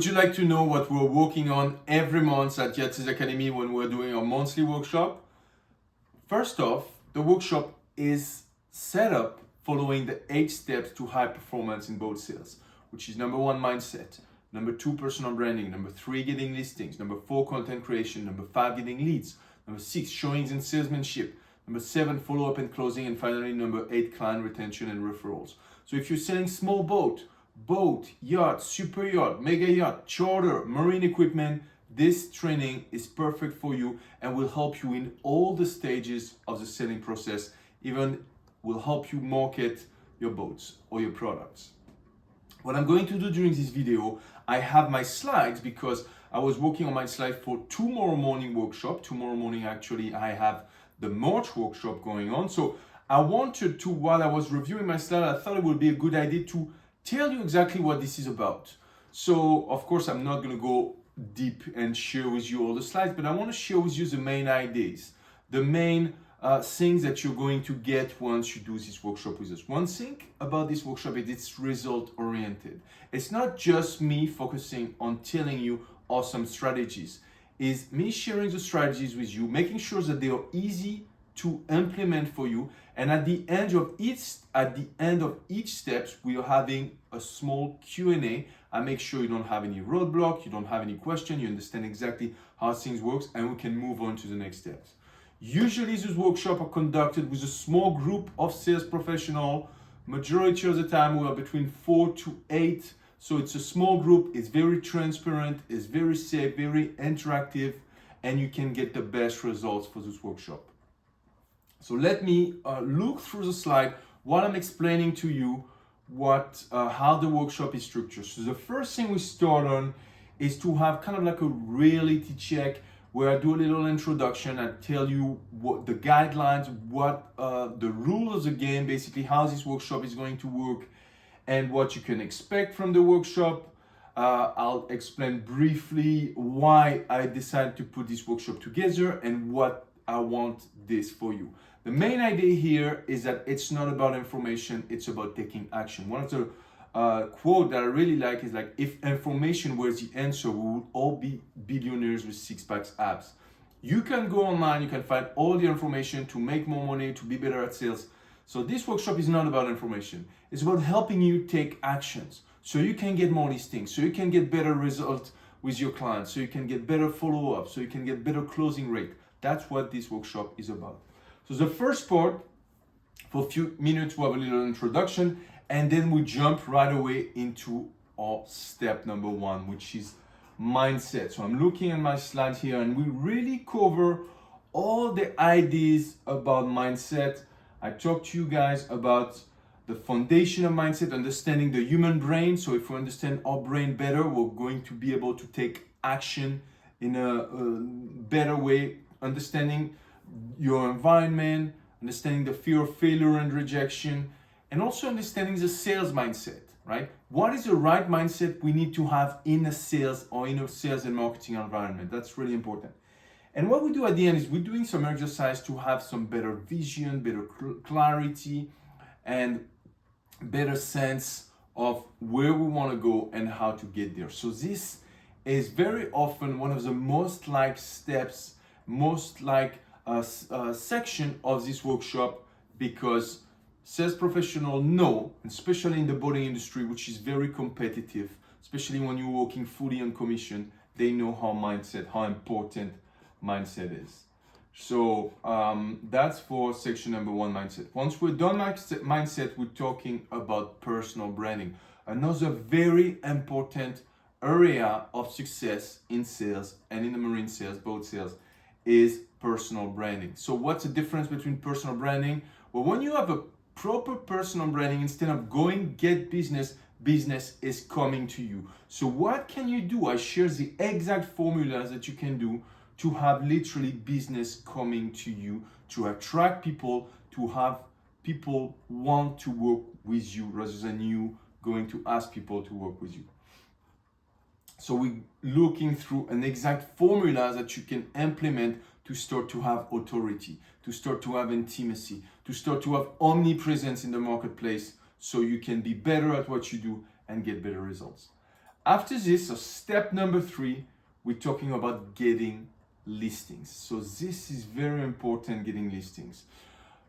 Would you like to know what we're working on every month at Yacht Academy when we're doing our monthly workshop? First off, the workshop is set up following the 8 steps to high performance in both sales, which is number 1, mindset, number 2, personal branding, number 3, getting listings, number 4, content creation, number 5, getting leads, number 6, showings and salesmanship, number 7, follow-up and closing, and finally number 8, client retention and referrals. So if you're selling small boat, yacht, super yacht, mega yacht, charter, marine equipment, this training is perfect for you and will help you in all the stages of the selling process, even will help you market your boats or your products. What I'm going to do during this video, I have my slides because I was working on my slides for tomorrow morning workshop. Tomorrow morning, actually, I have the March workshop going on. So I wanted to, while I was reviewing my slide, I thought it would be a good idea to tell you exactly what this is about. So, of course, I'm not going to go deep and share with you all the slides, but I want to share with you the main ideas, the main things that you're going to get once you do this workshop with us. One thing about this workshop is it's result oriented. It's not just me focusing on telling you awesome strategies. It's me sharing the strategies with you, making sure that they are easy to implement for you, and at the end of each steps, we are having a small Q&A. I make sure you don't have any roadblock, you don't have any question, you understand exactly how things works, and we can move on to the next steps. Usually these workshops are conducted with a small group of sales professionals. Majority of the time we are between 4 to 8. So it's a small group, it's very transparent, it's very safe, very interactive, and you can get the best results for this workshop. So let me look through the slide while I'm explaining to you how the workshop is structured. So the first thing we start on is to have kind of like a reality check where I do a little introduction. I tell you what the guidelines, what the rules of the game, basically how this workshop is going to work and what you can expect from the workshop. I'll explain briefly why I decided to put this workshop together and what I want this for you. The main idea here is that it's not about information, it's about taking action. One of the quote that I really like is like, if information was the answer, we would all be billionaires with 6-pack abs. You can go online, you can find all the information to make more money, to be better at sales. So this workshop is not about information. It's about helping you take actions so you can get more listings, so you can get better results with your clients, so you can get better follow-up, so you can get better closing rate. That's what this workshop is about. So the first part, for a few minutes, we have a little introduction, and then we jump right away into our step number 1, which is mindset. So I'm looking at my slide here, and we really cover all the ideas about mindset. I talked to you guys about the foundation of mindset, understanding the human brain. So if we understand our brain better, we're going to be able to take action in a better way, understanding your environment, understanding the fear of failure and rejection, and also understanding the sales mindset, right? What is the right mindset we need to have in a sales or in a sales and marketing environment? That's really important. And what we do at the end is we're doing some exercise to have some better vision, better clarity, and better sense of where we want to go and how to get there. So this is very often one of the most liked steps, most liked section of this workshop, because sales professionals know, especially in the boating industry, which is very competitive, especially when you're working fully on commission, they know how important mindset is. So that's for section number 1, mindset. Once we're done mindset, we're talking about personal branding. Another very important area of success in sales and in the marine sales, boat sales, is personal branding. So what's the difference between personal branding? Well, when you have a proper personal branding, instead of going get business, business is coming to you. So what can you do? I share the exact formulas that you can do to have literally business coming to you, to attract people, to have people want to work with you rather than you going to ask people to work with you. So we're looking through an exact formula that you can implement to start to have authority, to start to have intimacy, to start to have omnipresence in the marketplace, so you can be better at what you do and get better results. After this, so step number 3, we're talking about getting listings. So this is very important, getting listings.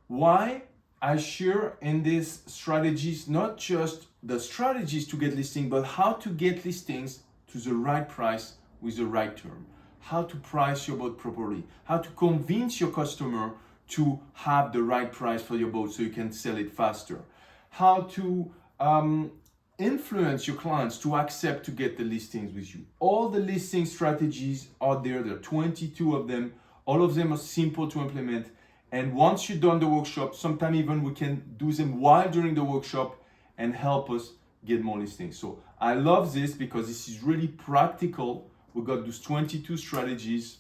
Why? I share in these strategies, not just the strategies to get listings, but how to get listings to the right price with the right term. How to price your boat properly. How to convince your customer to have the right price for your boat so you can sell it faster. How to influence your clients to accept to get the listings with you. All the listing strategies are there. There are 22 of them. All of them are simple to implement. And once you've done the workshop, sometime even we can do them while during the workshop and help us get more listings. So I love this because this is really practical. We've got those 22 strategies,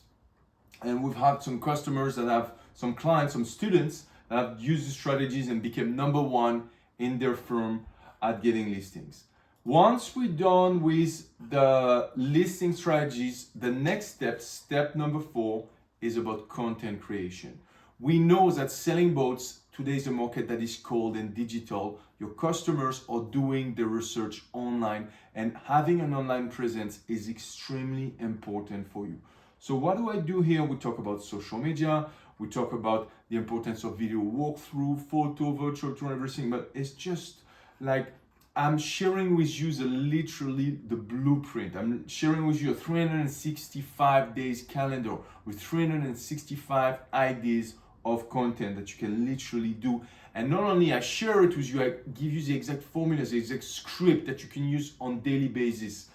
and we've had some customers that have, some clients, some students that have used the strategies and became number 1 in their firm at getting listings. Once we're done with the listing strategies, the next step, step number 4, is about content creation. We know that selling boats today is a market that is cold and digital. Your customers are doing the research online, and having an online presence is extremely important for you. So what do I do here? We talk about social media, we talk about the importance of video walkthrough, photo, virtual tour, everything, but it's just like I'm sharing with you literally the blueprint. I'm sharing with you a 365 days calendar with 365 ideas of content that you can literally do. And not only I share it with you, I give you the exact formulas, the exact script that you can use on daily basis.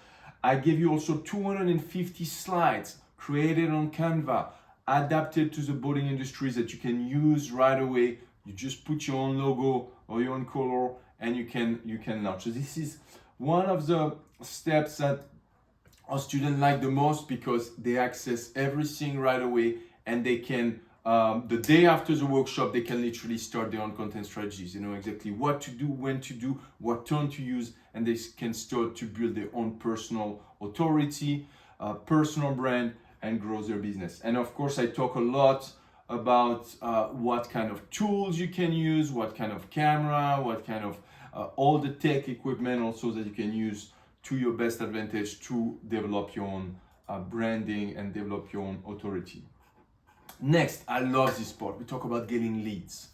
I give you also 250 slides created on Canva, adapted to the boating industries that you can use right away. You just put your own logo or your own color and you can launch. So this is one of the steps that our students like the most because they access everything right away, and they can the day after the workshop, they can literally start their own content strategies. They know exactly what to do, when to do, what tone to use, and they can start to build their own personal authority, personal brand, and grow their business. And of course, I talk a lot about what kind of tools you can use, what kind of camera, what kind of all the tech equipment also that you can use to your best advantage to develop your own branding and develop your own authority. Next, I love this part. We talk about getting leads.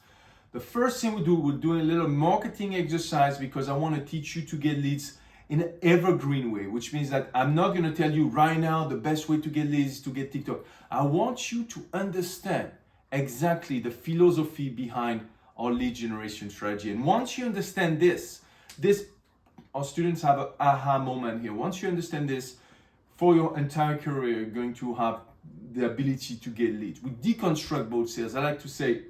The first thing we do, we're doing a little marketing exercise because I want to teach you to get leads in an evergreen way, which means that I'm not going to tell you right now the best way to get leads is to get TikTok. I want you to understand exactly the philosophy behind our lead generation strategy. And once you understand this, our students have an aha moment here. Once you understand this, for your entire career, you're going to have the ability to get leads. We deconstruct boat sales. I like to say,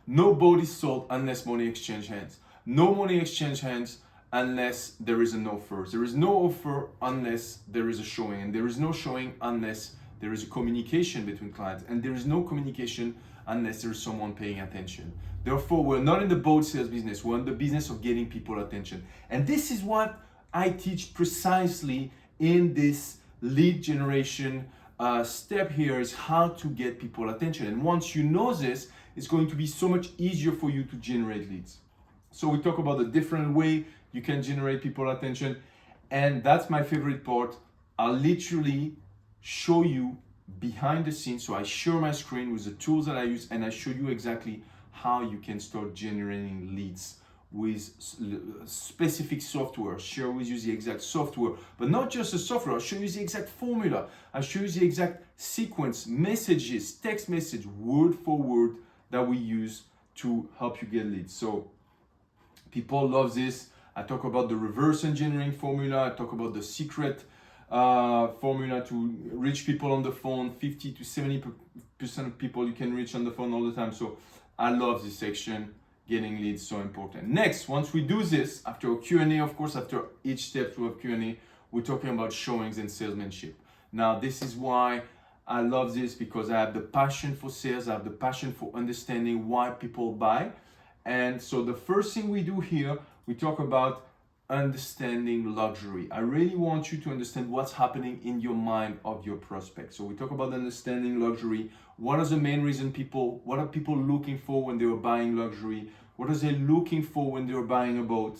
no boat is sold unless money exchange hands. No money exchange hands unless there is an offer. There is no offer unless there is a showing, and there is no showing unless there is a communication between clients, and there is no communication unless there is someone paying attention. Therefore, we're not in the boat sales business. We're in the business of getting people attention. And this is what I teach precisely in this lead generation step here, is how to get people attention. And once you know this, it's going to be so much easier for you to generate leads. So we talk about the different way you can generate people attention. And that's my favorite part. I'll literally show you behind the scenes. So I share my screen with the tools that I use, and I show you exactly how you can start generating leads with specific software. Share with you the exact software, but not just the software. I'll show you the exact formula. I'll show you the exact sequence, messages, text message, word for word that we use to help you get leads. So people love this. I talk about the reverse engineering formula. I talk about the secret formula to reach people on the phone. 50 to 70% of people you can reach on the phone all the time. So I love this section. Getting leads, so important. Next, once we do this, after a Q&A, of course, after each step to a Q&A, we're talking about showings and salesmanship. Now, this is why I love this, because I have the passion for sales. I have the passion for understanding why people buy. And so the first thing we do here, we talk about understanding luxury. I really want you to understand what's happening in your mind of your prospect. So we talk about understanding luxury. What are the main reasons what are people looking for when they are buying luxury? What are they looking for when they're buying a boat?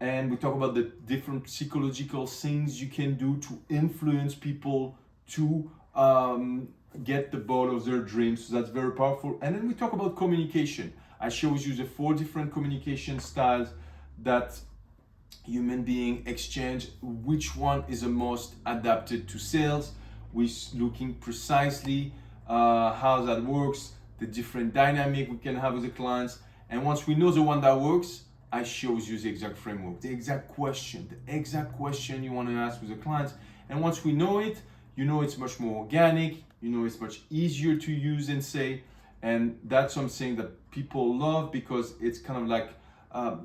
and we talk about the different psychological things you can do to influence people to get the boat of their dreams. So that's very powerful. And then we talk about communication. I show you the 4 different communication styles that human being exchange. Which one is the most adapted to sales? We're looking precisely how that works, the different dynamic we can have with the clients. And once we know the one that works, I show you the exact framework, the exact question you want to ask with the clients. And once we know it, you know it's much more organic, you know it's much easier to use and say. And that's something that people love because it's kind of like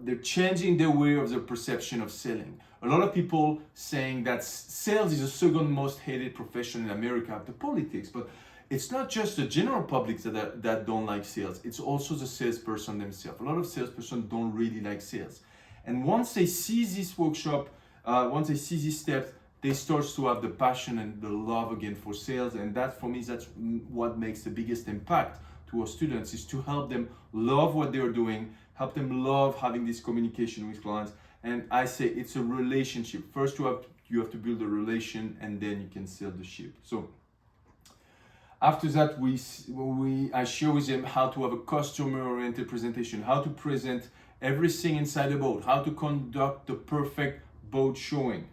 they're changing their way of their perception of selling. A lot of people saying that sales is the second most hated profession in America after politics, but it's not just the general public that don't like sales. It's also the salesperson themselves. A lot of salesperson don't really like sales. And once they see this workshop, once they see these steps, they start to have the passion and the love again for sales. And that, for me, that's what makes the biggest impact to our students, is to help them love what they're doing, help them love having this communication with clients. And I say it's a relationship. First, you have to build a relation, and then you can sell the ship. So after that, I show them how to have a customer-oriented presentation, how to present everything inside the boat, how to conduct the perfect boat showing.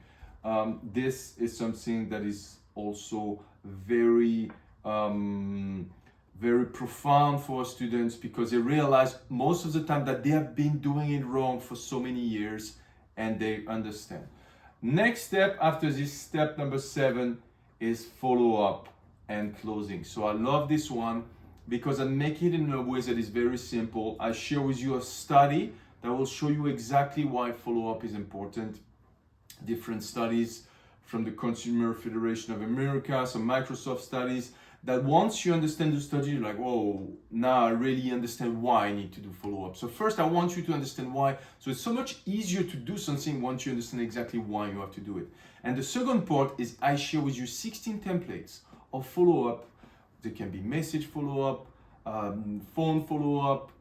This is something that is also very profound for students, because they realize most of the time that they have been doing it wrong for so many years, and they understand. Next step after this, step number 7, is follow-up and closing. So I love this one because I make it in a way that is very simple. I share with you a study that will show you exactly why follow-up is important. Different studies from the Consumer Federation of America, some Microsoft studies, that once you understand the study, you're like, oh, now I really understand why I need to do follow-up. So first, I want you to understand why. So it's so much easier to do something once you understand exactly why you have to do it. And the second part is I share with you 16 templates of follow-up. There can be message follow-up, phone follow-up,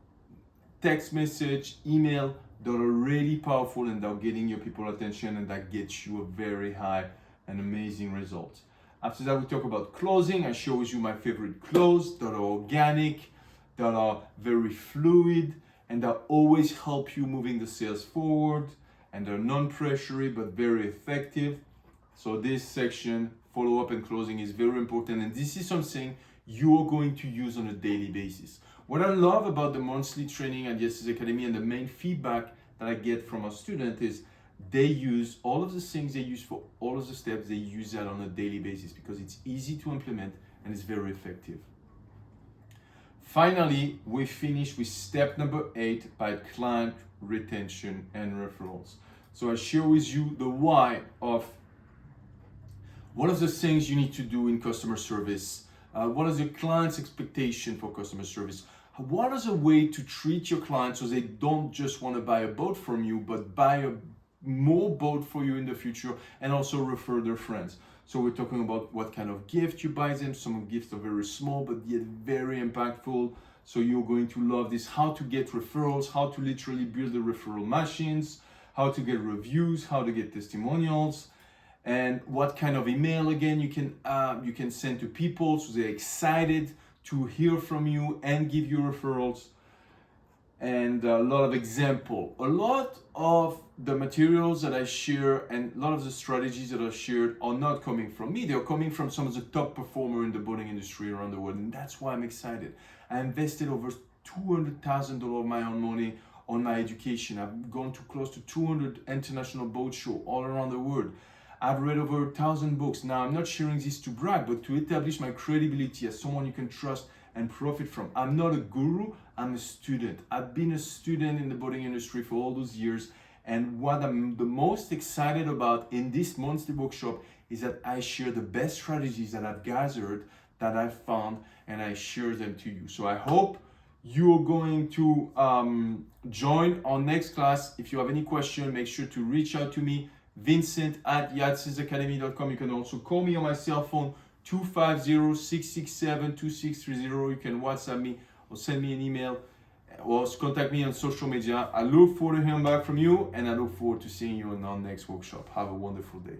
text message, email, that are really powerful and that are getting your people attention, and that gets you a very high and amazing result. After that, we talk about closing. I show you my favorite close that are organic, that are very fluid, and that always help you moving the sales forward, and they're non-pressury but very effective. So this section, follow-up and closing, is very important, and this is something you're going to use on a daily basis. What I love about the monthly training at Yacht's Academy, and the main feedback that I get from our students, is they use all of the things they use for all of the steps, they use that on a daily basis because it's easy to implement and it's very effective. Finally, we finish with step number 8 by client retention and referrals. So I share with you the why of what are the things you need to do in customer service. What is the client's expectation for customer service? What is a way to treat your clients so they don't just want to buy a boat from you, but buy more boat for you in the future, and also refer their friends. So we're talking about what kind of gift you buy them. Some gifts are very small, but yet very impactful. So you're going to love this. How to get referrals, how to literally build the referral machines, how to get reviews, how to get testimonials, and what kind of email again you can send to people so they're excited to hear from you and give you referrals. And a lot of example. A lot of the materials that I share and a lot of the strategies that I shared are not coming from me. They're coming from some of the top performers in the boating industry around the world. And that's why I'm excited. I invested over $200,000 of my own money on my education. I've gone to close to 200 international boat shows all around the world. I've read over 1,000 books. Now, I'm not sharing this to brag, but to establish my credibility as someone you can trust and profit from. I'm not a guru, I'm a student. I've been a student in the boating industry for all those years, and what I'm the most excited about in this monthly workshop is that I share the best strategies that I've gathered, that I've found, and I share them to you. So I hope you're going to join our next class. If you have any question, make sure to reach out to me, Vincent@yachtsacademy.com. You can also call me on my cell phone, 250-667-2630. You can WhatsApp me or send me an email or contact me on social media. I look forward to hearing back from you, and I look forward to seeing you in our next workshop. Have a wonderful day.